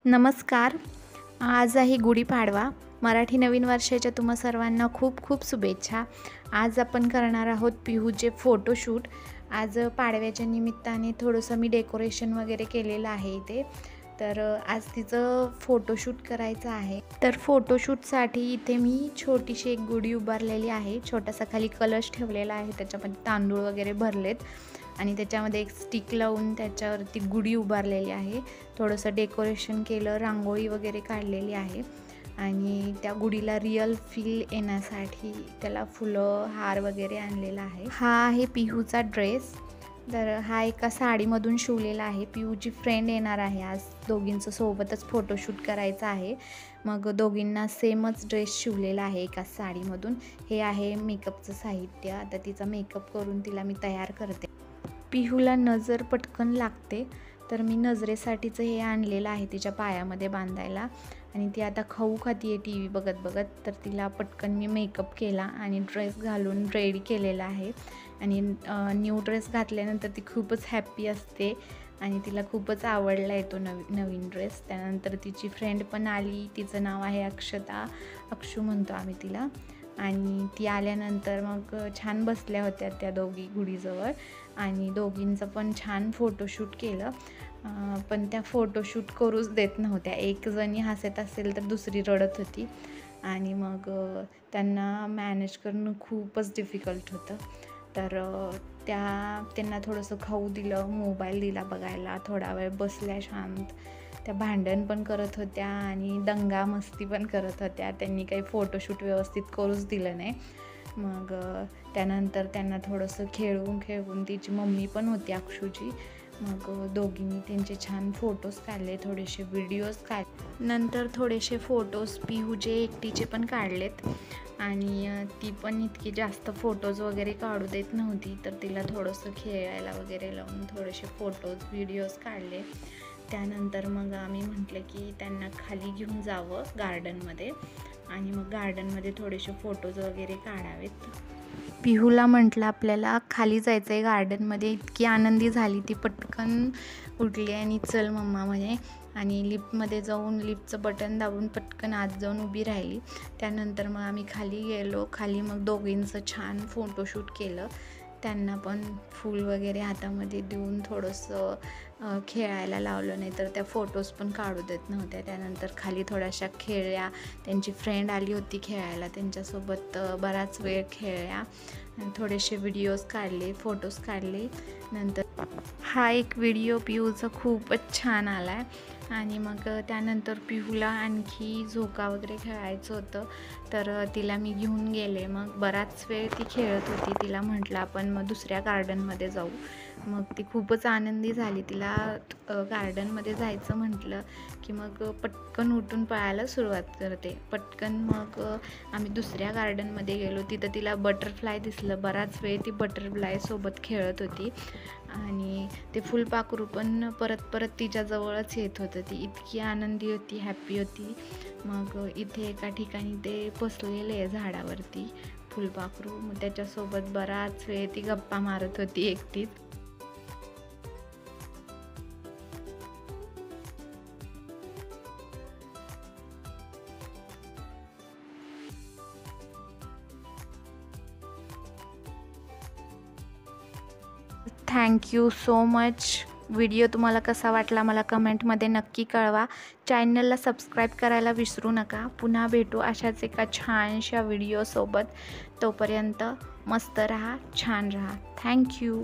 नमस्कार. आज आहे गुढीपाडवा. मराठी नवीन वर्षाच्या तुम्हा सर्वांना खूप खूप शुभेच्छा. आज आपण करणार आहोत पिहूचे फोटोशूट. आज पाडव्याच्या निमित्ताने थोडंसं मी डेकोरेशन वगैरे केलेलं आहे इथे. तर आज तिचं फोटोशूट करायचं आहे. तर फोटोशूटसाठी इथे मी छोटीशी एक गुढी उभारलेली आहे. छोटासा खाली कलश ठेवलेला आहे, त्याच्यामध्ये तांदूळ वगैरे भरलेत आणि त्याच्यामध्ये एक स्टिक लावून त्याच्यावरती गुढी उभारलेली आहे. थोडंसं डेकोरेशन केलं, रांगोळी वगैरे काढलेली आहे आणि त्या गुढीला रिअल फील येण्यासाठी त्याला फुलं, हार वगैरे आणलेला आहे. हा आहे पिहूचा ड्रेस. तर हा एका साडीमधून शिवलेला आहे. पिहूची फ्रेंड येणार आहे आज. दोघींचं सोबतच फोटोशूट करायचं आहे. मग दोघींना सेमच ड्रेस शिवलेला आहे एकाच साडीमधून. हे आहे मेकअपचं साहित्य. आता तिचा मेकअप करून तिला मी तयार करते. पिहूला नजर पटकन लागते, तर मी नजरेसाठीचं हे आणलेलं आहे तिच्या पायामध्ये बांधायला. आणि ती आता खाऊ खाती आहे टी व्ही बघत बघत. तर तिला पटकन मी मेकअप केला आणि ड्रेस घालून रेडी केलेला आहे. आणि न्यू ड्रेस घातल्यानंतर ती खूपच हॅप्पी असते आणि तिला खूपच आवडला आहे तो नवीन ड्रेस. त्यानंतर तिची फ्रेंड पण आली. तिचं नाव आहे अक्षता, अक्षू म्हणतो आम्ही तिला. आणि ती आल्यानंतर मग छान बसल्या होत्या त्या दोघी गुढीजवळ आणि दोघींचं पण छान फोटोशूट केलं. पण त्या फोटोशूट करूच देत नव्हत्या. एक जणी हसत असेल तर दुसरी रडत होती आणि मग त्यांना मॅनेज करणं खूपच डिफिकल्ट होतं. तर त्यांना थोडंसं खाऊ दिलं, मोबाईल दिला बघायला, थोडा वेळ बसल्या शांत. त्या भांडण पण करत होत्या आणि दंगा मस्ती पण करत होत्या. त्यांनी काही फोटोशूट व्यवस्थित करूच दिलं नाही. मग त्यानंतर त्यांना थोडंसं खेळवून तिची मम्मी पण होती अक्षूची. मग दोघींनी त्यांचे छान फोटोज काढले, थोडेसे व्हिडिओज काढले. नंतर थोडेसे फोटोज पिहूचे एकटीचे पण काढलेत आणि ती पण इतकी जास्त फोटोज वगैरे काढू देत नव्हती. तर तिला थोडंसं खेळायला वगैरे लावून थोडेसे फोटोज व्हिडिओज काढले. त्यानंतर मग आम्ही म्हटलं की त्यांना खाली घेऊन जावं गार्डनमध्ये आणि मग गार्डनमध्ये थोडेसे फोटोज वगैरे काढावेत. पिहूला म्हटलं आपल्याला खाली जायचं आहे गार्डनमध्ये. इतकी आनंदी झाली ती, पटकन उठली आणि चल मम्मा म्हणे. आणि लिफ्टमध्ये जाऊन लिफ्टचं बटन दाबून पटकन आत जाऊन उभी राहिली. त्यानंतर मग आम्ही खाली गेलो. खाली मग दोघींचं छान फोटोशूट केलं. त्यांना पण फूल वगैरे हातामध्ये देऊन थोडंसं खेळायला लावलं, नाही तर त्या फोटोज पण काढू देत नव्हत्या. त्यानंतर खाली थोड्याशा खेळल्या. त्यांची फ्रेंड आली होती खेळायला, त्यांच्यासोबत बराच वेळ खेळल्या. थोडेसे व्हिडिओज काढले, फोटोज काढले. नंतर हा एक व्हिडिओ पिहूचा खूपच छान आला आहे. आणि मग त्यानंतर पिहूला आणखी झोका वगैरे खेळायचं होतं, तर तिला मी घेऊन गेले. मग बराच वेळ ती खेळत होती. तिला म्हटलं आपण मग दुसऱ्या गार्डनमध्ये जाऊ. मग ती खूपच आनंदी झाली. तिला गार्डनमध्ये जायचं म्हटलं की मग पटकन उठून पळायला सुरुवात करते. पटकन मग आम्ही दुसऱ्या गार्डनमध्ये गेलो. तिथं तिला बटरफ्लाय दिसलं. बराच वेळ ती बटरफ्लायसोबत खेळत होती आणि ते फुलपाखरू पण परत परत तिच्याजवळच येत होतं. ती इतकी आनंदी होती, हॅप्पी होती. मग इथे एका ठिकाणी ते बसलेले आहे झाडावरती फुलपाखरू. मग त्याच्यासोबत बराच वेळ ती गप्पा मारत होती एकटीच. Thank you so much. व्हिडिओ तुम्हाला कसा वाटला मला कमेंटमध्ये नक्की कळवा. चॅनलला सबस्क्राईब करायला विसरू नका. पुन्हा भेटू अशाच एका छानशा व्हिडिओसोबत. तोपर्यंत मस्त राहा, छान राहा. थँक्यू.